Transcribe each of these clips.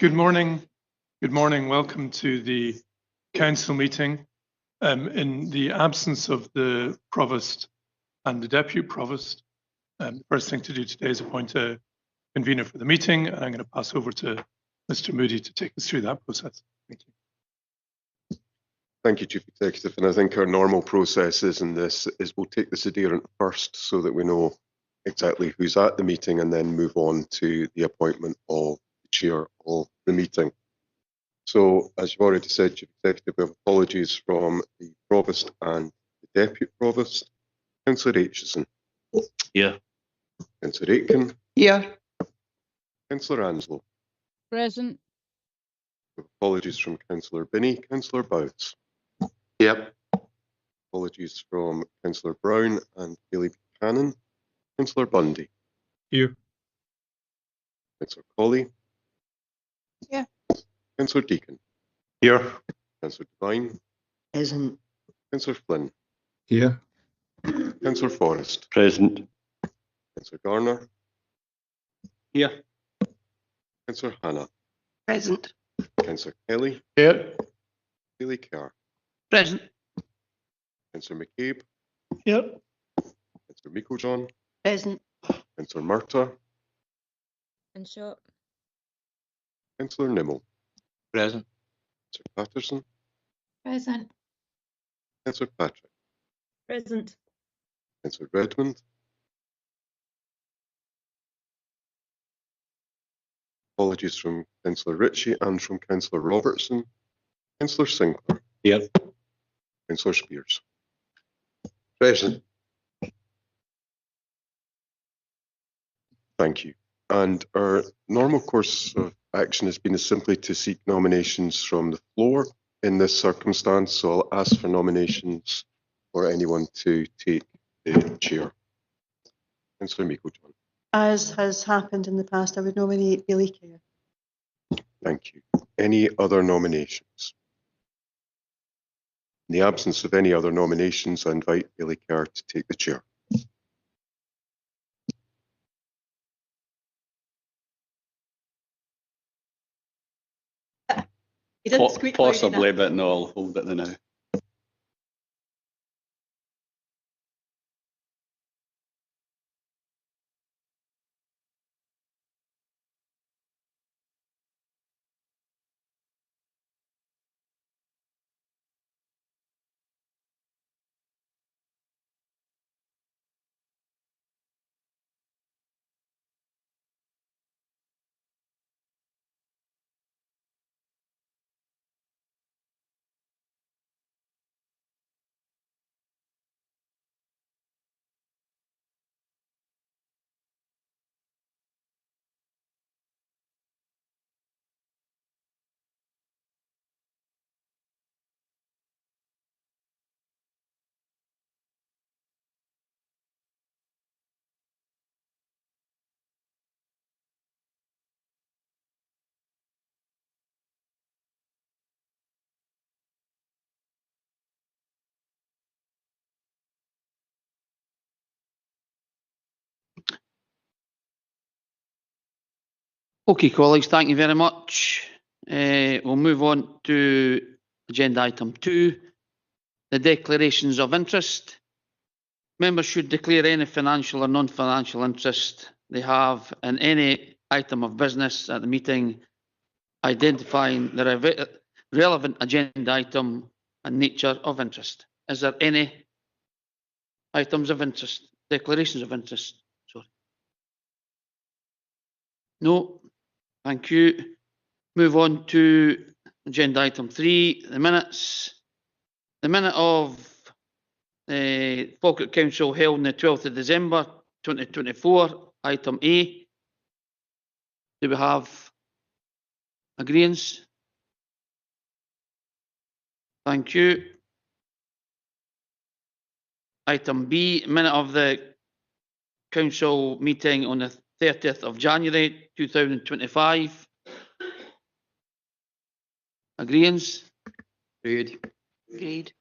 Good morning. Good morning. Welcome to the council meeting. In the absence of the provost and the deputy provost, the first thing to do today is appoint a convener for the meeting, and I'm going to pass over to Mr. Moody to take us through that process. Thank you. Thank you, Chief Executive. And I think our normal process in this is we'll take the adherent first so that we know exactly who's at the meeting and then move on to the appointment of the chair of the meeting. So, as you've already said, Chief Executive, we have apologies from the Provost and the Deputy Provost. Councillor Aitchison. Here. Councillor Aitken. Here. Councillor Anslow. Present. Apologies from Councillor Binney. Councillor Bowes. Yep. Apologies from Councillor Brown and Haley Buchanan. Councillor Bundy. Here. Councillor Colley. Here. Councillor Deacon. Here. Councillor Devine. Present. Councillor Flynn. Here. Councillor Forrest. Present. Councillor Garner. Here. Councillor Hannah. Present. Councillor Kelly. Here. Haley Kerr. Present. Councillor McCabe. Here. Councillor Meiklejohn. Present. Councillor Murtagh. And short. Councillor Nimmo. Present. Councillor Patterson. Present. Councillor Patrick. Present. Councillor Redmond. Apologies from Councillor Ritchie and from Councillor Robertson. Councillor Sinclair. Here. Councillor Spears. Present. Thank you. And our normal course of action has been simply to seek nominations from the floor in this circumstance. So I'll ask for nominations for anyone to take the chair. Councillor Meiklejohn. As has happened in the past, I would nominate Billy Kerr. Thank you. Any other nominations? In the absence of any other nominations, I invite Billy Kerr to take the chair. He didn't squeak loud Possibly, enough. but no, I'll hold it now. Okay, colleagues, thank you very much. We'll move on to agenda item 2, the declarations of interest. Members should declare any financial or non-financial interest they have in any item of business at the meeting, identifying the relevant agenda item and nature of interest. Is there any items of interest, declarations of interest? Sorry. No. Thank you. Move on to agenda item 3, the minutes. The minute of Falkirk Council held on the 12th of December 2024, item A. Do we have agreeance? Thank you. Item B, minute of the council meeting on the 30th of January 2025. Agreeance? Agreed. Agreed.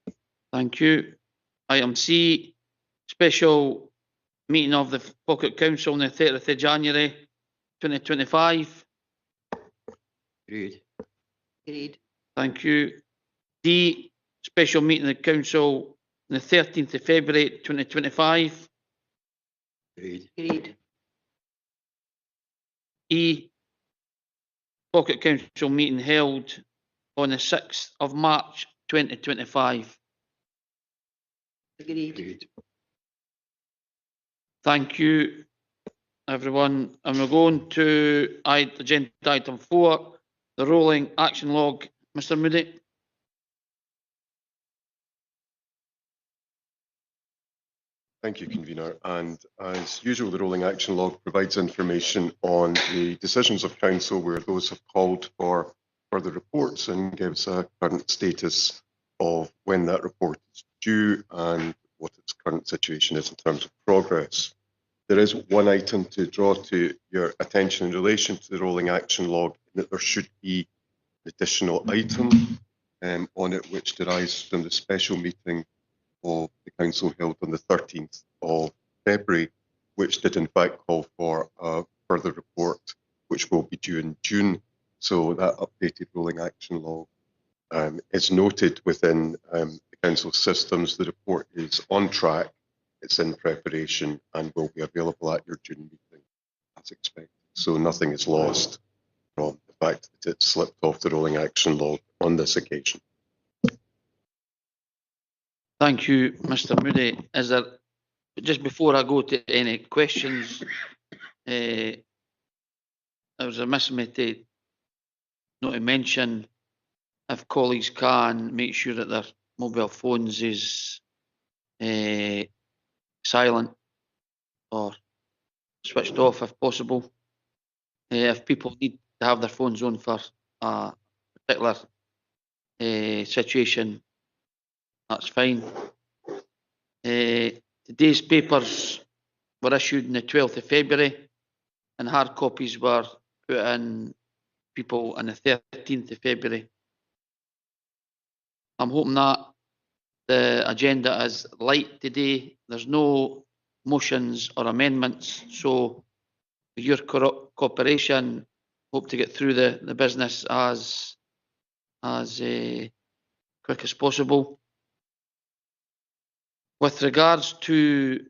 Thank you. Item C, special meeting of the Falkirk Council on the 30th of January 2025. Agreed. Agreed. Thank you. D, special meeting of the council on the 13th of February 2025. Agreed. Agreed. E, Falkirk Council meeting held on the 6th of March 2025. Agreed. Agreed. Thank you, everyone. And we're going to agenda item 4, the rolling action log. Mr. Moody. Thank you, Convener. And as usual, the rolling action log provides information on the decisions of Council where those have called for further reports and gives a current status of when that report is due and what its current situation is in terms of progress. There is one item to draw to your attention in relation to the rolling action log, that there should be an additional item on it which derives from the special meeting of the council held on the 13th of February, which did in fact call for a further report, which will be due in June. So that updated rolling action log is noted within the council systems. The report is on track, it's in preparation and will be available at your June meeting as expected. So nothing is lost from the fact that it slipped off the rolling action log on this occasion. Thank you, Mr. Moody. Is there, just before I go to any questions, I was remiss of me to not to mention if colleagues can make sure that their mobile phones is silent or switched off if possible. If people need to have their phones on for a particular situation, that's fine. Today's papers were issued on the 12th of February and hard copies were put in people on the 13th of February. I'm hoping that the agenda is light today. There's no motions or amendments, so with your cooperation, hope to get through the business as quick as possible. With regards to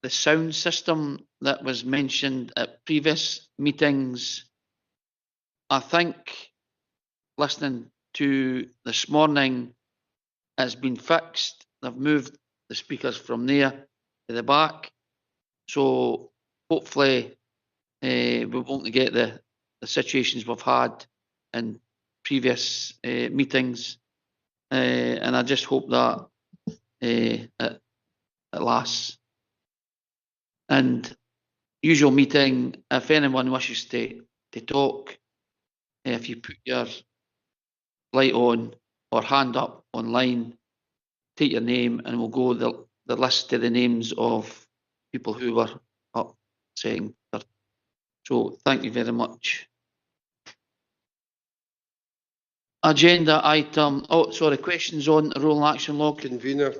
the sound system that was mentioned at previous meetings, I think listening to this morning, it's been fixed. They've moved the speakers from there to the back. So hopefully we won't get the situations we've had in previous meetings. And I just hope that it lasts. And usual meeting, if anyone wishes to talk, if you put your light on or hand up online, take your name and we'll go the list of the names of people who were up saying. So thank you very much. Agenda item, questions on the rolling action log. Convener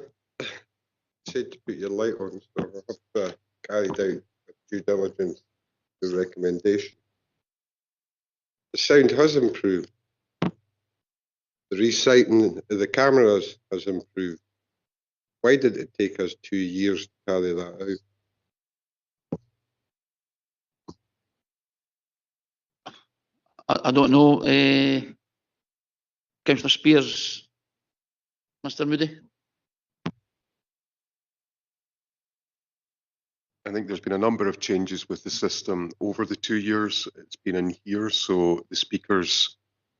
said to put your light on, so I have carried out due diligence the recommendation. The sound has improved. The resighting of the cameras has improved. Why did it take us 2 years to carry that out? I don't know. Councillor Spears, Mr. Moody. I think there's been a number of changes with the system over the 2 years it's been in here. So the speakers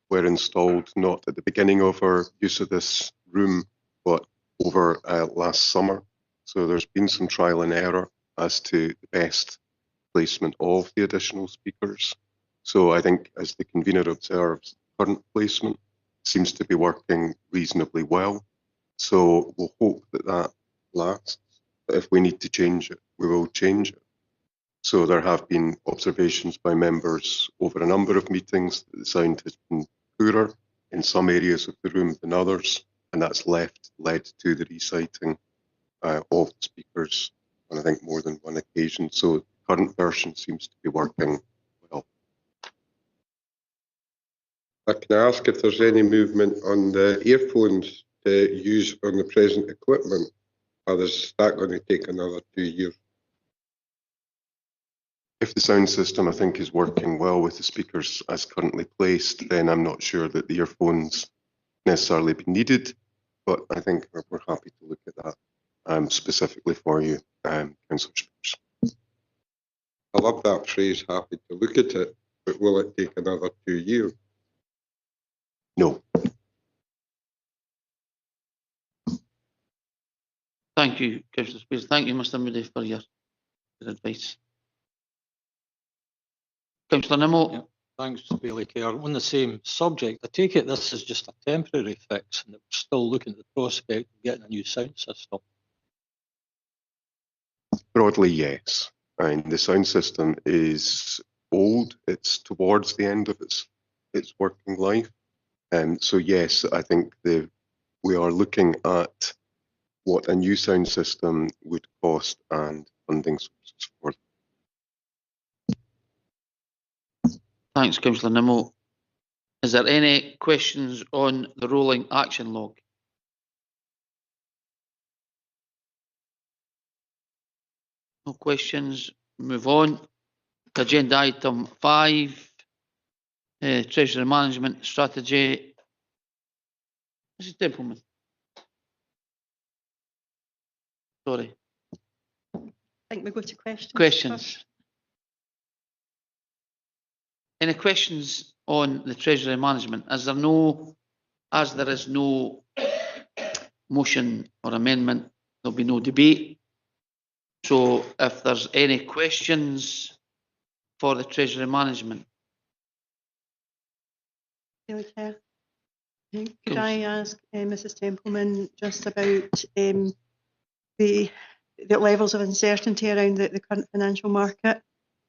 were installed not at the beginning of our use of this room, but over last summer. So there's been some trial and error as to the best placement of the additional speakers. So I think, as the convener observes, current placement seems to be working reasonably well. So we'll hope that that lasts. But if we need to change it, we will change it. So there have been observations by members over a number of meetings that the sound has been poorer in some areas of the room than others, and that's led to the resighting of the speakers on I think more than one occasion. So the current version seems to be working well. Can I ask if there's any movement on the earphones to use on the present equipment? Or is that going to take another 2 years? If the sound system, I think, is working well with the speakers as currently placed, then I'm not sure that the earphones necessarily be needed, but I think we're happy to look at that specifically for you, Councillor Spears. I love that phrase, happy to look at it, but will it take another 2 years? No. Thank you, Councillor Spears. Thank you, Mr Moody, for your advice. Councillor Nimmo. Yeah. Thanks, Bailey Kerr. On the same subject, I take it this is just a temporary fix and that we're still looking at the prospect of getting a new sound system. Broadly, yes. And the sound system is old. It's towards the end of its working life. So yes, I think we are looking at what a new sound system would cost and funding sources for. Thanks, Councillor Nimmo. Is there any questions on the rolling action log? No questions. Move on. Agenda item 5, Treasury Management Strategy. Mrs. Templeman. Sorry. I think we go to questions. Questions. first. Any questions on the Treasury Management? As there is no motion or amendment, there'll be no debate. So if there's any questions for the Treasury Management. Bailey Kerr. Could I ask Mrs. Templeman just about the levels of uncertainty around the current financial market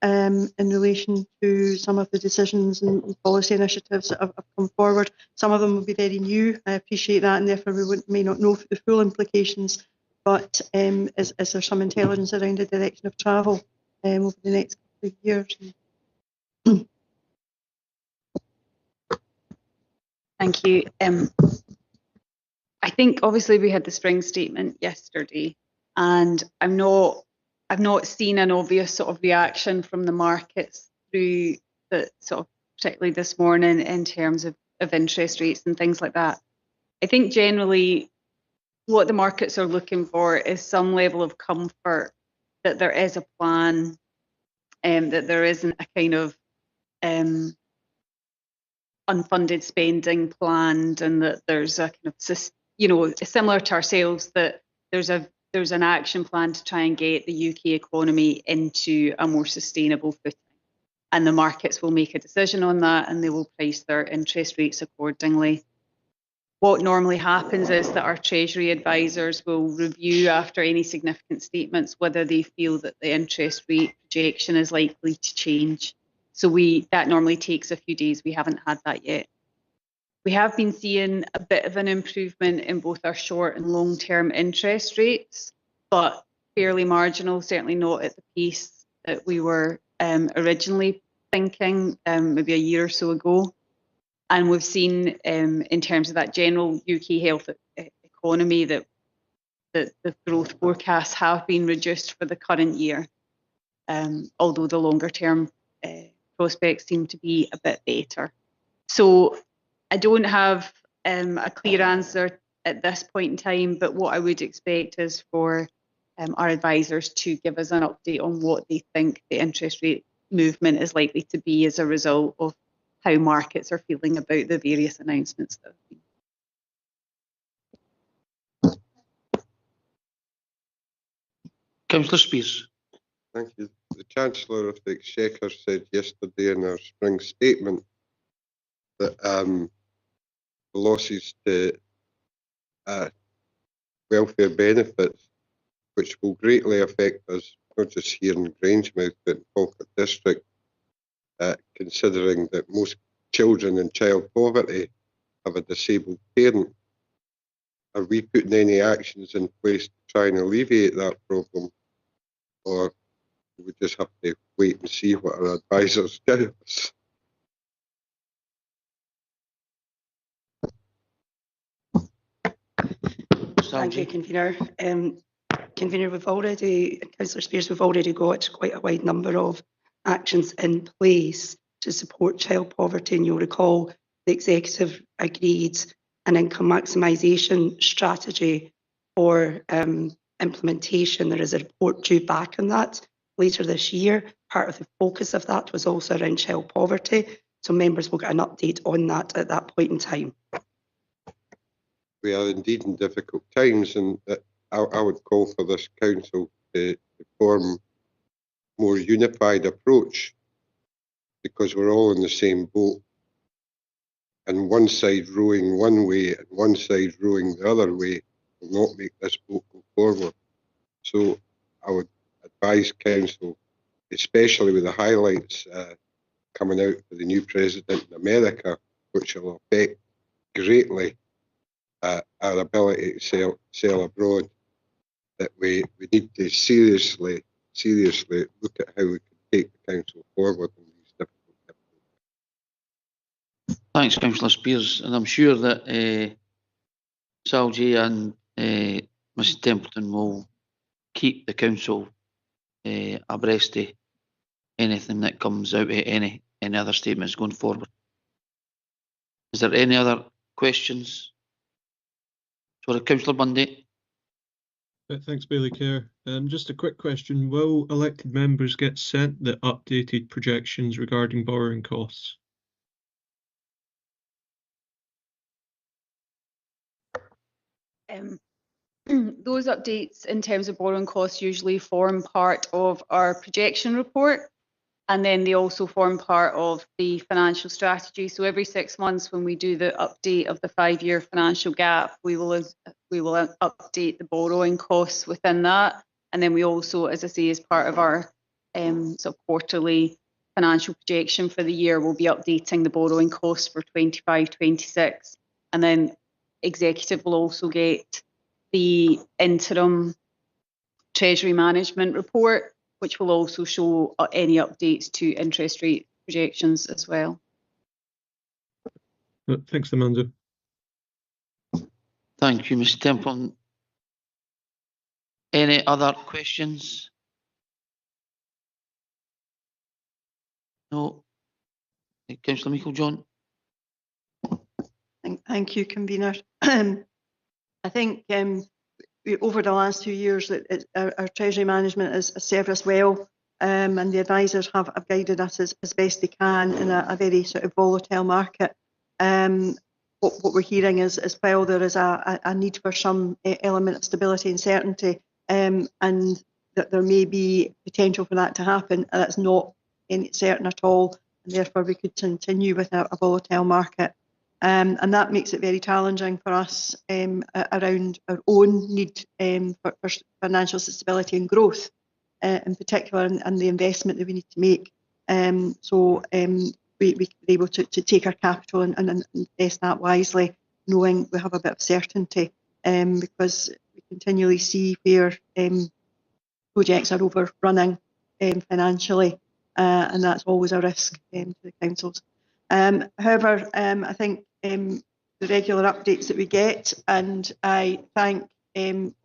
in relation to some of the decisions and policy initiatives that have come forward? Some of them will be very new. I appreciate that, and therefore we may not know the full implications. But is there some intelligence around the direction of travel over the next couple of years? Thank you. I think obviously we had the spring statement yesterday, and I've not seen an obvious sort of reaction from the markets through the sort of particularly this morning in terms of interest rates and things like that. I think generally what the markets are looking for is some level of comfort that there is a plan, that there isn't a kind of unfunded spending planned, and that there's a kind of, similar to ourselves, that there's an action plan to try and get the UK economy into a more sustainable footing. And the markets will make a decision on that, and they will price their interest rates accordingly. What normally happens is that our Treasury advisors will review after any significant statements whether they feel that the interest rate projection is likely to change. So that normally takes a few days. We haven't had that yet. We have been seeing a bit of an improvement in both our short and long-term interest rates, but fairly marginal, certainly not at the pace that we were originally thinking maybe a year or so ago. And we've seen in terms of that general UK health economy that the growth forecasts have been reduced for the current year, although the longer term prospects seem to be a bit better. So I don't have a clear answer at this point in time, but what I would expect is for our advisors to give us an update on what they think the interest rate movement is likely to be as a result of how markets are feeling about the various announcements that have been. Councillor Spears. Thank you. The Chancellor of the Exchequer said yesterday in her spring statement that the losses to welfare benefits, which will greatly affect us, not just here in Grangemouth, but in Falkirk District, considering that most children in child poverty have a disabled parent. Are we putting any actions in place to try and alleviate that problem, or do we just have to wait and see what our advisors tell us? Sal Thank you, G. Convener. Convener, Councillor Spears, we've already got quite a wide number of actions in place to support child poverty. And you'll recall the Executive agreed an income maximisation strategy for implementation. There is a report due back on that later this year. Part of the focus of that was also around child poverty. So members will get an update on that at that point in time. We are indeed in difficult times, and I would call for this council to form a more unified approach, because we're all in the same boat, and one side rowing one way and one side rowing the other way will not make this boat go forward. So I would advise council, especially with the highlights coming out for the new president in America, which will affect greatly our ability to sell abroad, that we need to seriously look at how we can take the council forward in these difficult times. Thanks, Councillor Spears. And I'm sure that Sal G and Mrs Templeton will keep the council abreast of anything that comes out of any other statements going forward. Is there any other questions? Sorry, Councillor Bundy. Thanks, Bailey Kerr. Just a quick question. Will elected members get sent the updated projections regarding borrowing costs? Those updates in terms of borrowing costs usually form part of our projection report, and then they also form part of the financial strategy. So every 6 months, when we do the update of the 5-year financial gap, we will update the borrowing costs within that. And then we also, as I say, as part of our sort of quarterly financial projection for the year, we'll be updating the borrowing costs for 25-26. And then Executive will also get the interim Treasury Management report, which will also show any updates to interest rate projections as well. Thanks, Amanda. Thank you, Mr Templeton. Any other questions? No. Councillor Meikle-John. Thank you, Convener. I think over the last 2 years, our Treasury Management has served us well, and the advisors have guided us as best they can in a very sort of volatile market. What we're hearing is, as well, there is a need for some element of stability and certainty, and that there may be potential for that to happen. That's not certain at all, and therefore we could continue with a volatile market. And that makes it very challenging for us around our own need for financial stability and growth, in particular, and the investment that we need to make. So we can be able to take our capital and invest that wisely, knowing we have a bit of certainty, because we continually see where projects are overrunning financially, and that's always a risk to the councils. However, I think the regular updates that we get, and I thank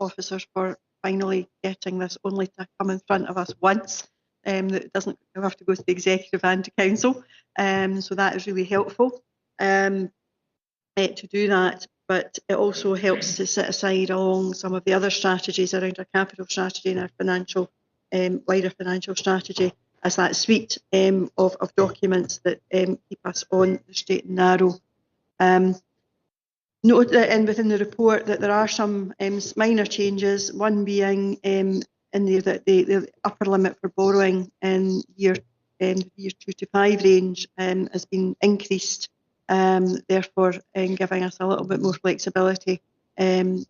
officers for finally getting this only to come in front of us once, that it doesn't have to go to the Executive and to Council. So that is really helpful to do that, but it also helps to set aside along some of the other strategies around our capital strategy and our financial, wider financial strategy, as that suite of documents that keep us on the straight and narrow. Note that within the report that there are some minor changes, one being in the upper limit for borrowing in year 2 to 5 range has been increased, therefore giving us a little bit more flexibility and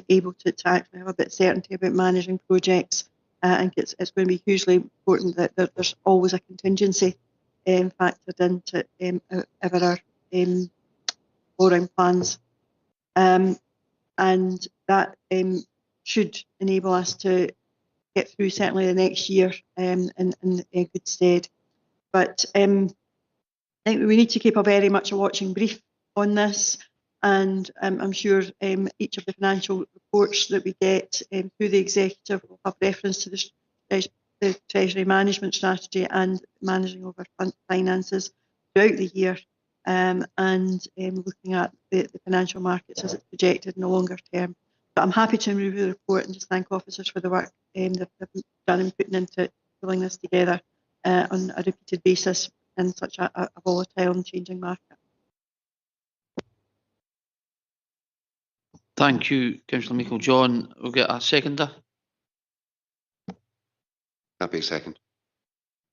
able to actually have a bit of certainty about managing projects. I think it's going to be hugely important that there's always a contingency factored into ever our borrowing plans, and that should enable us to get through certainly the next year in a good stead. But I think we need to keep a very much a watching brief on this. and I'm sure each of the financial reports that we get through the executive will have reference to the Treasury Management Strategy and managing of our finances throughout the year, and looking at the financial markets as it's projected in the longer term. But I'm happy to review the report and just thank officers for the work they've done in putting into pulling this together on a repeated basis in such a volatile and changing market. Thank you, Councillor Michael. John, we'll get a seconder. Happy second.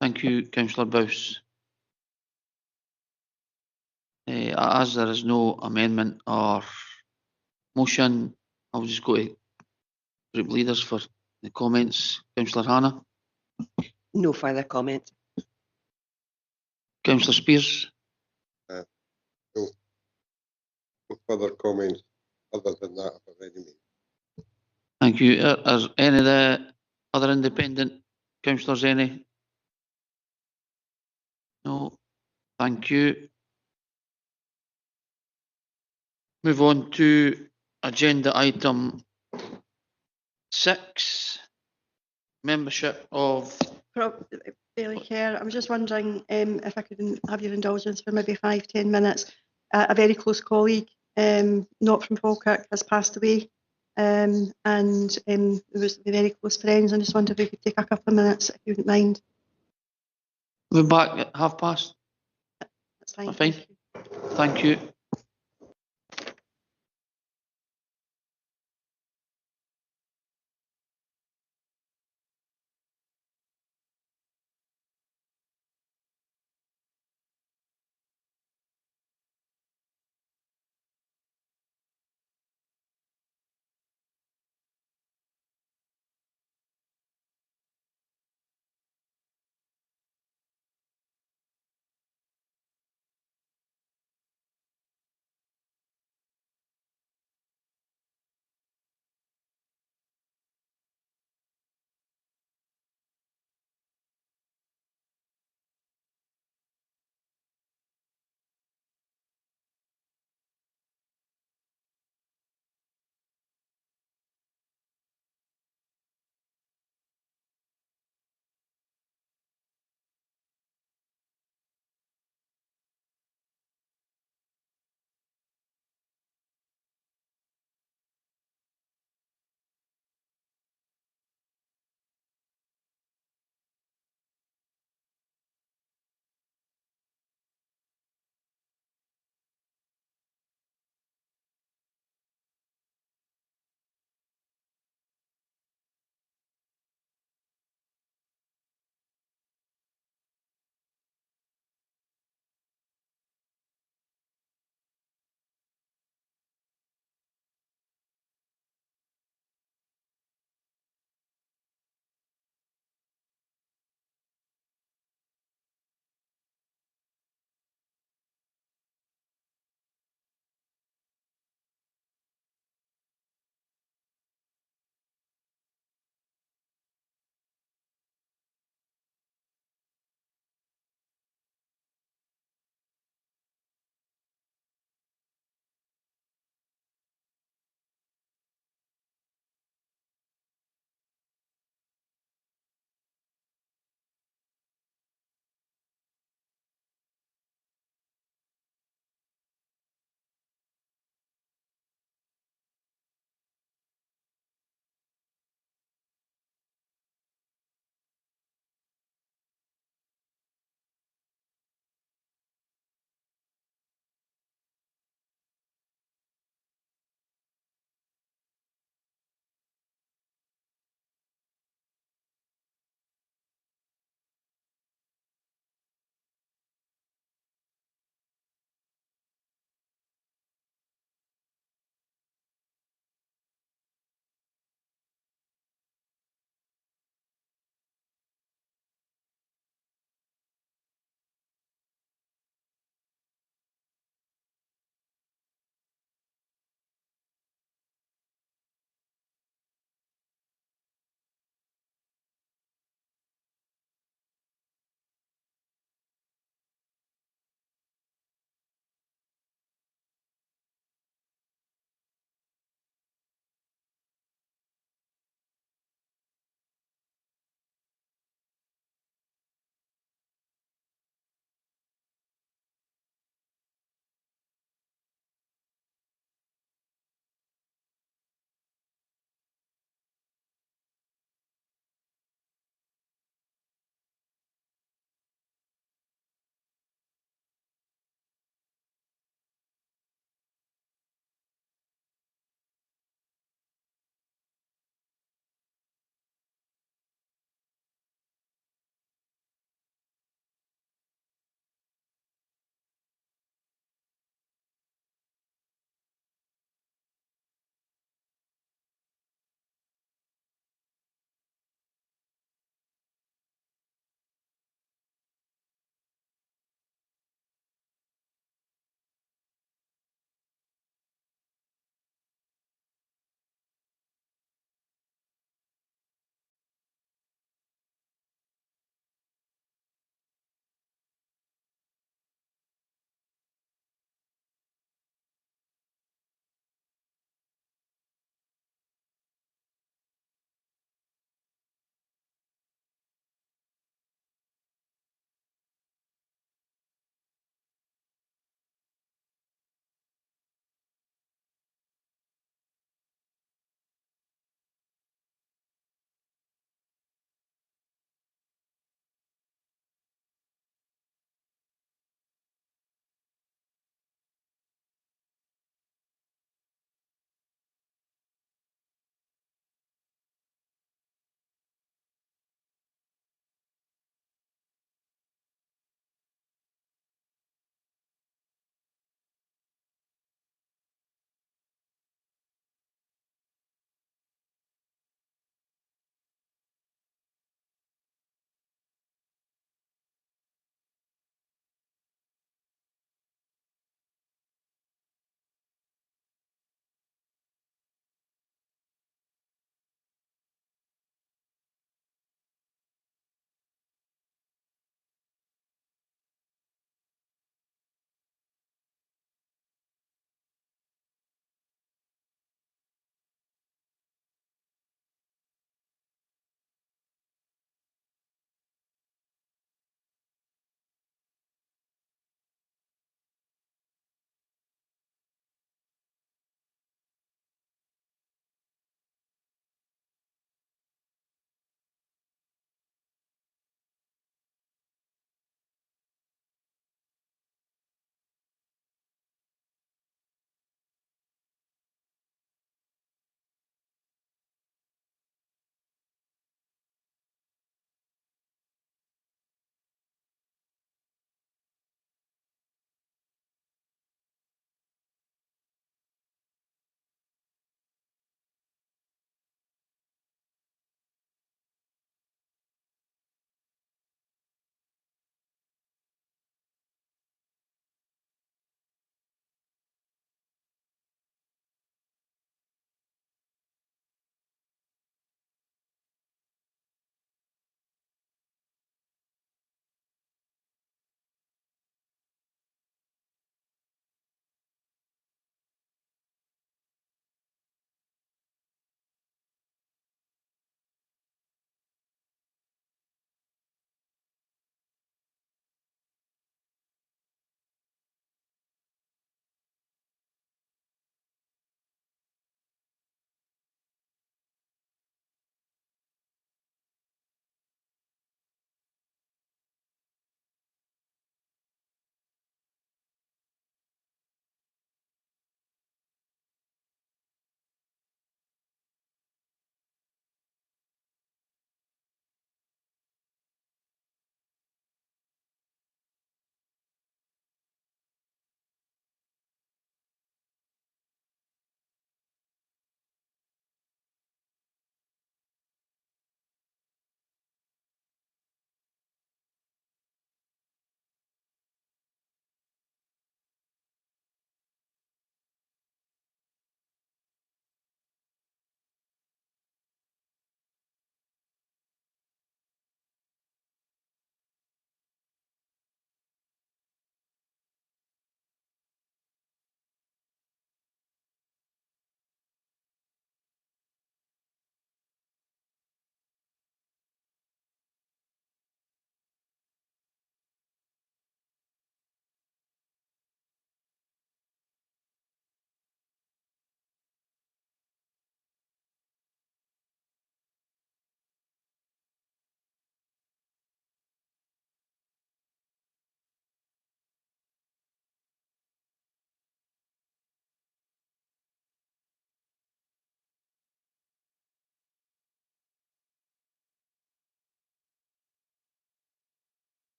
Thank you, Councillor Bowes. As there is no amendment or motion, I'll just go to group leaders for the comments. Councillor Hannah. No further comment. Councillor Spears. No further comments other than that I've already made. Thank you. Are any of the other independent councillors any? No. Thank you. Move on to agenda item 6. Membership of. Daily Care. I was just wondering if I could have your indulgence for maybe 5-10 minutes. A very close colleague, not from Falkirk, has passed away, and it was very close friends. I just wondered if we could take a couple of minutes, if you wouldn't mind. We're back at past. That's fine. Fine. Thank you.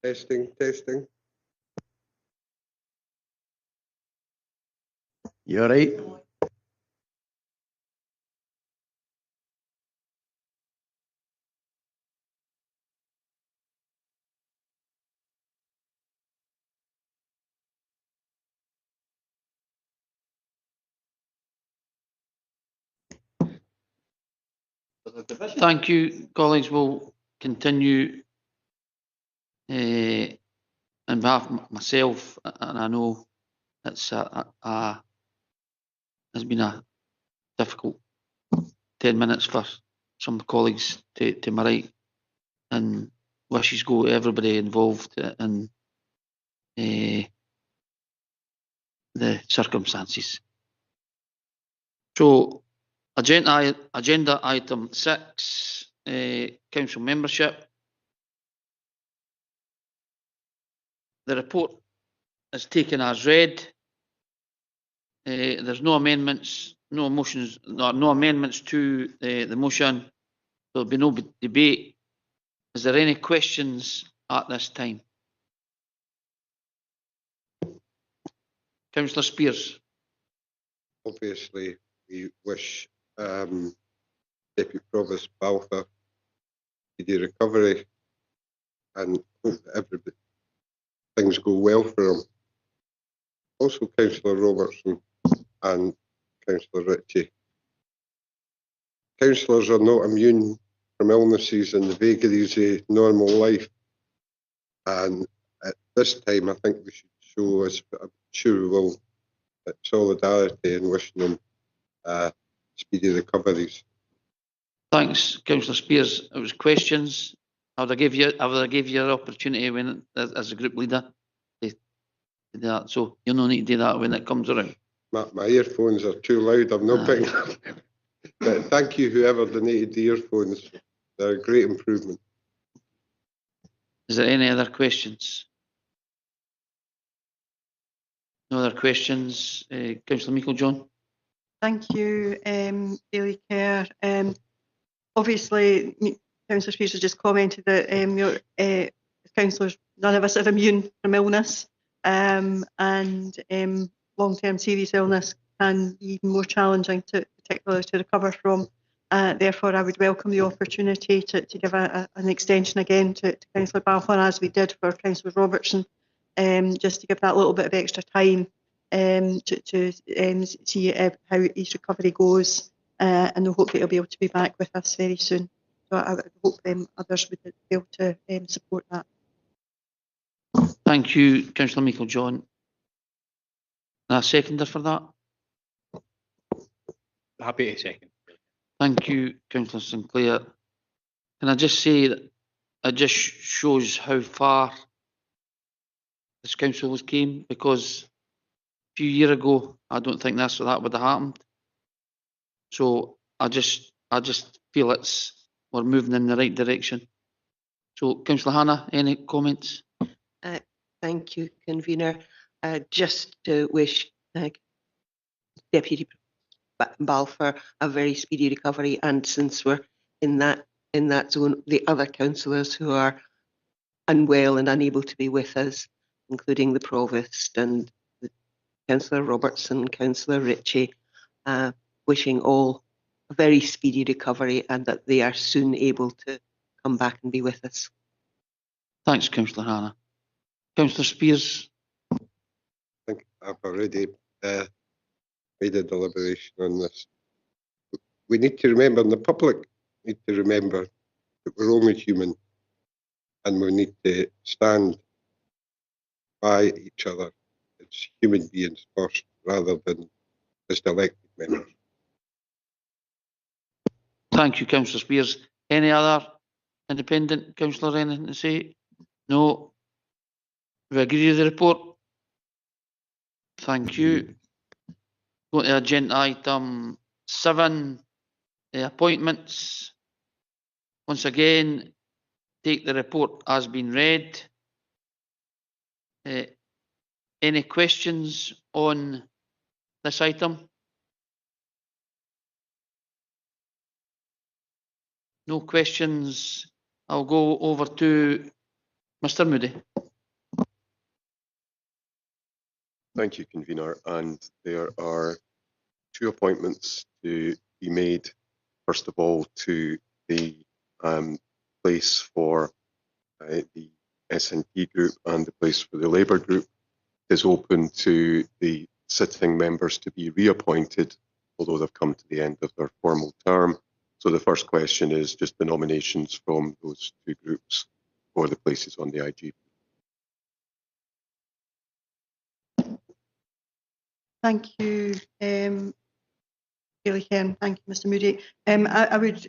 Testing, testing. You all right? Thank you, colleagues. We'll continue on behalf of myself, and I know it's has been a difficult 10 minutes for some colleagues to my right, and wishes go to everybody involved in the circumstances. So, agenda item 6, council membership. The report is taken as read. There's no amendments, no motions, no amendments to the motion. There'll be no debate. Is there any questions at this time? Councillor Spears. Obviously, we wish Deputy Provost Balfour speedy recovery and hope that everybody things go well for him. Also, Councillor Robertson and Councillor Ritchie. Councillors are not immune from illnesses and the vagaries of normal life. And at this time, I think we should show, as I'm sure we will, solidarity in wishing them speedy recoveries. Thanks, Councillor Spears. It was questions. I would give you an opportunity when, as a group leader, to do that. So you'll no need to do that when it comes around. My earphones are too loud. I'm not picking up. But thank you, whoever donated the earphones. They're a great improvement. Is there any other questions? No other questions. Councillor Meikle-John. Thank you, Bailey Kerr. Obviously, Councillor Spears has just commented that councillors, none of us are immune from illness, and long-term serious illness can be even more challenging, particularly to recover from. Therefore, I would welcome the opportunity to give an extension again to Councillor Balfour, as we did for Councillor Robertson, just to give that little bit of extra time to see how his recovery goes, and I hope that he'll be able to be back with us very soon. So I would hope others would be able to support that. Thank you, Councillor Meikle-John. A seconder for that? Happy to second. Thank you, Councillor Sinclair. Can I just say that it just shows how far this council has came, because a few years ago, I don't think that would have happened. So I just feel we're moving in the right direction. So, Councillor Hannah, any comments? Thank you, convener. Just to wish Deputy Balfour a very speedy recovery, and since we're in that zone, the other councillors who are unwell and unable to be with us, including the Provost and Councillor Robertson, Councillor Ritchie, wishing all a very speedy recovery and that they are soon able to come back and be with us. Thanks, Councillor Hannah. Councillor Spears. I think I've already made a deliberation on this. We need to remember, and the public need to remember, that we're only human, and we need to stand by each other as human beings first, rather than as elected members. Thank you, Councillor Spears. Any other independent councillor anything to say? No. We agree with the report. Thank you. Go to agenda item 7, appointments. Once again, take the report as been read. Any questions on this item? No questions. I'll go over to Mr Moody. Thank you, convener. And there are two appointments to be made. First of all, to the place for the SNP group and the place for the Labour group is open to the sitting members to be reappointed, although they've come to the end of their formal term. So the first question is just the nominations from those two groups for the places on the IGP. Thank you, Bailey Kern. Thank you, Mr Moody. I would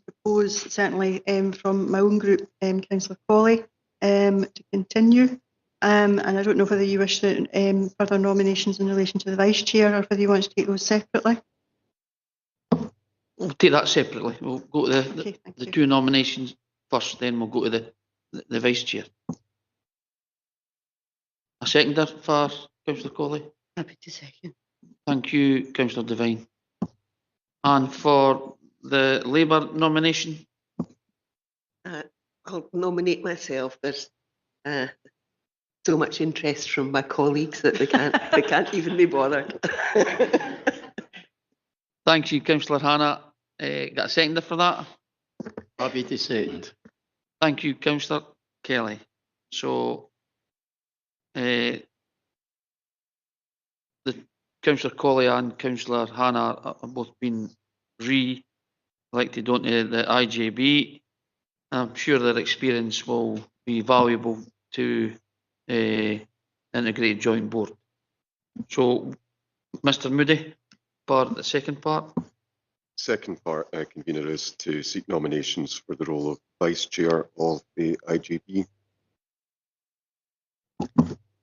propose, certainly from my own group, Councillor Colley, to continue. And I don't know whether you wish further nominations in relation to the Vice Chair or whether you want to take those separately. We'll take that separately. We'll go to the you. two nominations first, then we'll go to the Vice Chair. A seconder for Councillor Colley? Happy to second. Thank you, Councillor Devine. And for the Labour nomination? I'll nominate myself. There's so much interest from my colleagues that they can't even be bothered. Thank you, Councillor Hannah. Got a seconder for that? Happy to second. Thank you, Councillor Kelly. So, the Councillor Colley and Councillor Hannah have both been re-elected onto the IJB. I'm sure their experience will be valuable to integrated joint board. So, Mr Moody, for the second part. Second part, convener, is to seek nominations for the role of Vice Chair of the IGB.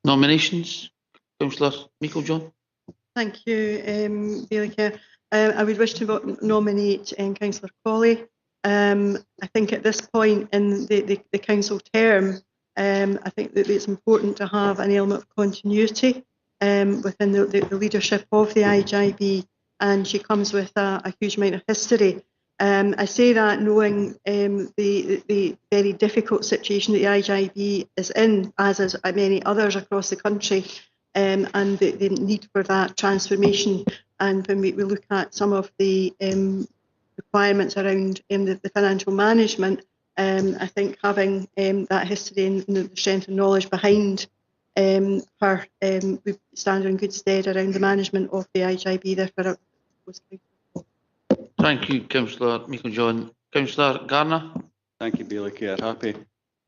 Nominations, Councillor Meikle-John. Thank you, Bailey Kerr. I would wish to nominate Councillor Colley. I think at this point in the council term, I think that it's important to have an element of continuity within the leadership of the IJB, and she comes with a huge amount of history. I say that knowing the very difficult situation that the IJB is in, as is many others across the country, and the need for that transformation. And when we look at some of the requirements around the financial management, I think having that history and the strength and knowledge behind her would stand her in good stead around the management of the IJB. Therefore, Thank you, Councillor Meikle-John. Councillor Garner. Thank you, Bailey Kerr. Happy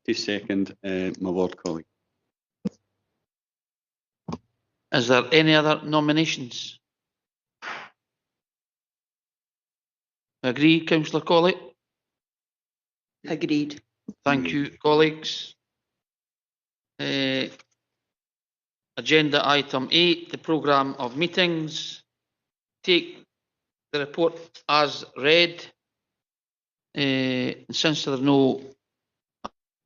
to second my ward colleague. Is there any other nominations? Agree, Councillor Colley? Agreed. Thank you, colleagues. Agenda item 8, the programme of meetings. Take the report as read. Since there are no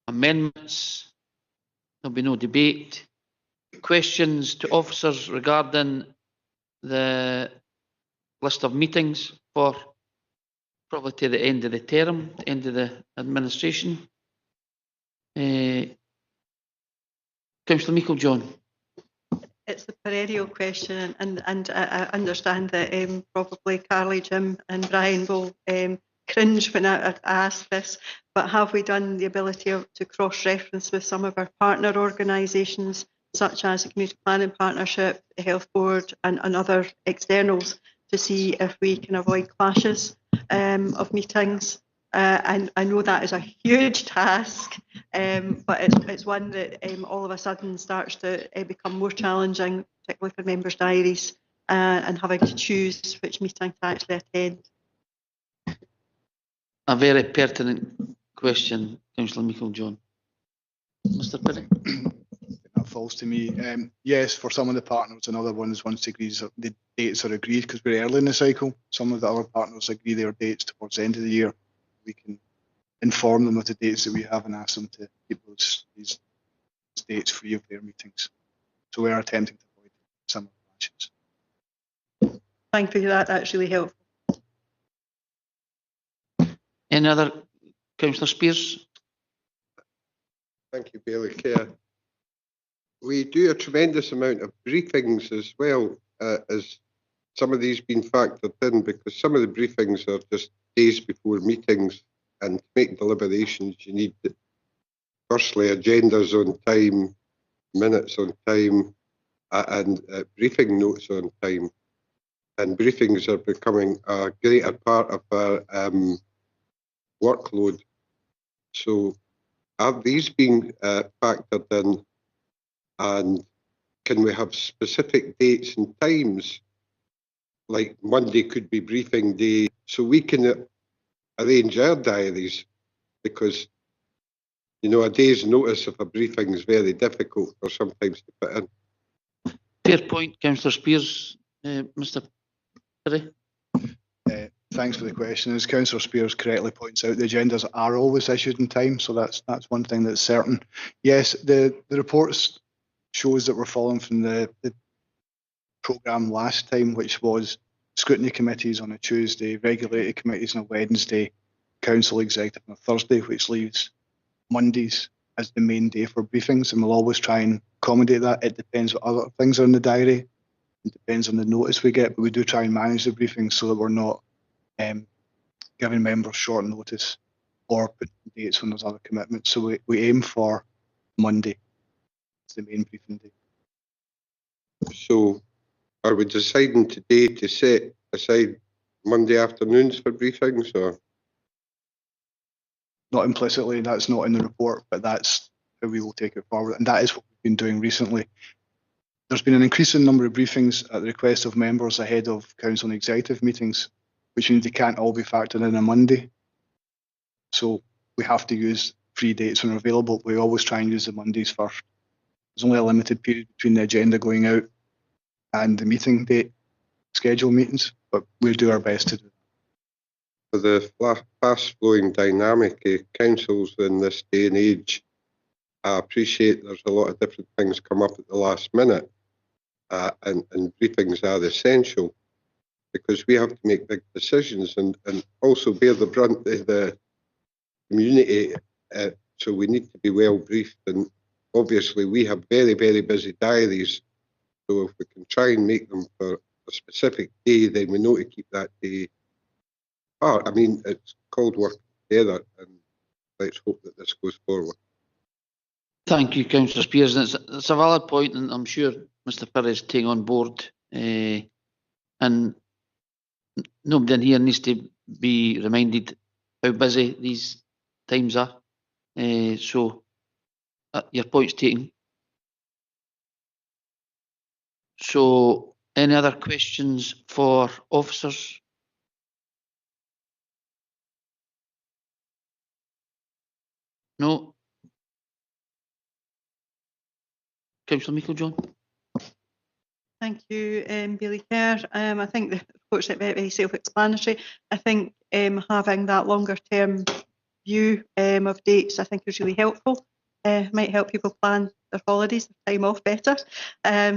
amendments, there will be no debate. Questions to officers regarding the list of meetings for probably to the end of the term, the end of the administration. Councillor Meikle-John. It's the perennial question, and I understand that probably Carly, Jim and Brian will cringe when I ask this, but have we done the ability to cross-reference with some of our partner organisations, such as the Community Planning Partnership, the Health Board and other externals, to see if we can avoid clashes of meetings? And I know that is a huge task, but it's one that all of a sudden starts to become more challenging, particularly for members' diaries, and having to choose which meeting to actually attend. A very pertinent question, Councillor Meikle-John. Mr. Perry. That falls to me. Yes, for some of the partners and other ones, once the dates are agreed, because we're early in the cycle, some of the other partners agree their dates towards the end of the year. We can inform them of the dates that we have and ask them to keep these dates free of their meetings. So we are attempting to avoid some clashes. Thank you for that. That's really helpful. Any other? Councillor Spears. Thank you, Bailey Kerr. We do a tremendous amount of briefings as well, as some of these been factored in, because some of the briefings are just days before meetings, and to make deliberations you need firstly agendas on time, minutes on time, and briefing notes on time. And briefings are becoming a greater part of our workload. So are these being factored in, and can we have specific dates and times? Like Monday could be briefing day, so we can arrange our diaries, because you know a day's notice of a briefing is very difficult for sometimes to put in. Fair point, Councillor Spears. Mr. Perry. Thanks for the question. As Councillor Spears correctly points out, the agendas are always issued in time, so that's one thing that's certain. Yes, the reports shows that we're following from the programme last time, which was scrutiny committees on a Tuesday, regulatory committees on a Wednesday, council executive on a Thursday, which leaves Mondays as the main day for briefings, and we'll always try and accommodate that. It depends what other things are in the diary. It depends on the notice we get, but we do try and manage the briefings so that we're not giving members short notice or putting dates when there's other commitments. So we aim for Monday as the main briefing day. So are we deciding today to set aside Monday afternoons for briefings, or? Not implicitly, that's not in the report, but that's how we will take it forward. And that is what we've been doing recently. There's been an increasing number of briefings at the request of members ahead of council and executive meetings, which means they can't all be factored in on a Monday. So we have to use free dates when available. We always try and use the Mondays first. There's only a limited period between the agenda going out and the meeting date, scheduled meetings, but we'll do our best to do that. For the fast-flowing dynamic of councils in this day and age, I appreciate there's a lot of different things come up at the last minute, and briefings are essential, because we have to make big decisions and also bear the brunt of the community. So we need to be well briefed, and obviously we have very, very busy diaries. So if we can try and make them for a specific day, then we know to keep that day apart. I mean, it's called work together, and let's hope that this goes forward. Thank you, Councillor Spears. And it's a valid point, and I'm sure Mr. Perry is taking on board. And nobody in here needs to be reminded how busy these times are. So your point's taken. So any other questions for officers? No. Councillor Meikle-John. Thank you, Bailey Kerr. I think the report's very, very self-explanatory. I think having that longer term view of dates, I think is really helpful. Might help people plan their holidays, their time off better,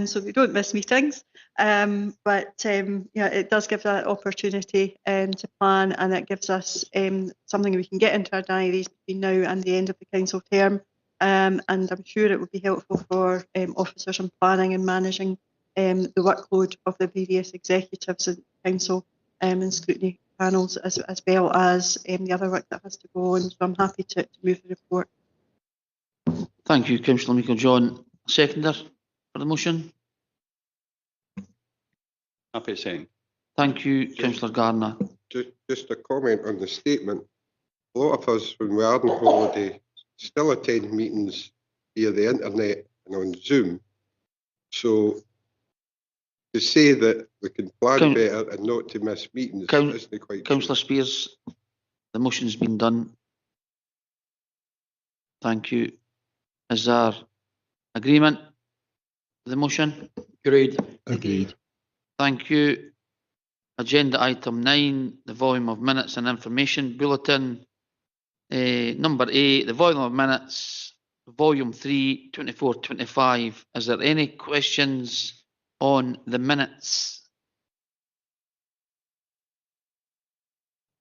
so they don't miss meetings. But yeah, it does give that opportunity to plan, and it gives us something we can get into our diaries between now and the end of the council term. And I'm sure it would be helpful for officers in planning and managing the workload of the various executives and council and scrutiny panels, as well as the other work that has to go on. So I'm happy to move the report. Thank you, Councillor Meikle-John. Seconder for the motion. Happy to second. Thank you, Councillor Gardner. Just a comment on the statement. A lot of us, when we are on holiday, still attend meetings via the internet and on Zoom. So to say that we can plan better and not to miss meetings isn't quite true. Councillor Spears, the motion's been done. Thank you. Is there agreement with the motion? Agreed. Agreed. Thank you. Agenda item 9, the volume of minutes and information bulletin. Number 8, the volume of minutes, volume 3, 24-25. Is there any questions on the minutes?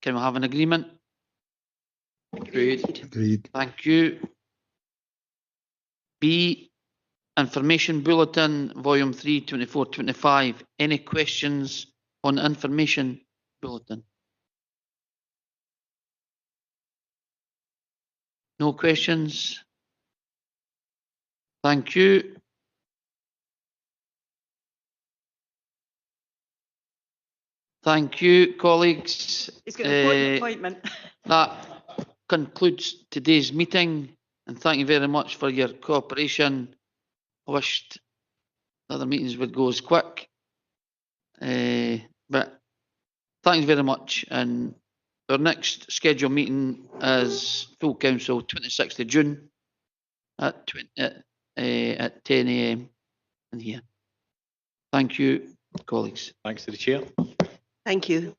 Can we have an agreement? Agreed. Agreed. Thank you. B, Information Bulletin, Volume 3, 24-25. Any questions on Information Bulletin? No questions? Thank you. Thank you, colleagues. He's got an important appointment. That concludes today's meeting, and thank you very much for your cooperation. I wished other meetings would go as quick, but thanks very much. And our next scheduled meeting is full council 26th of June at 10 AM in here. Thank you, colleagues. Thanks to the chair. Thank you.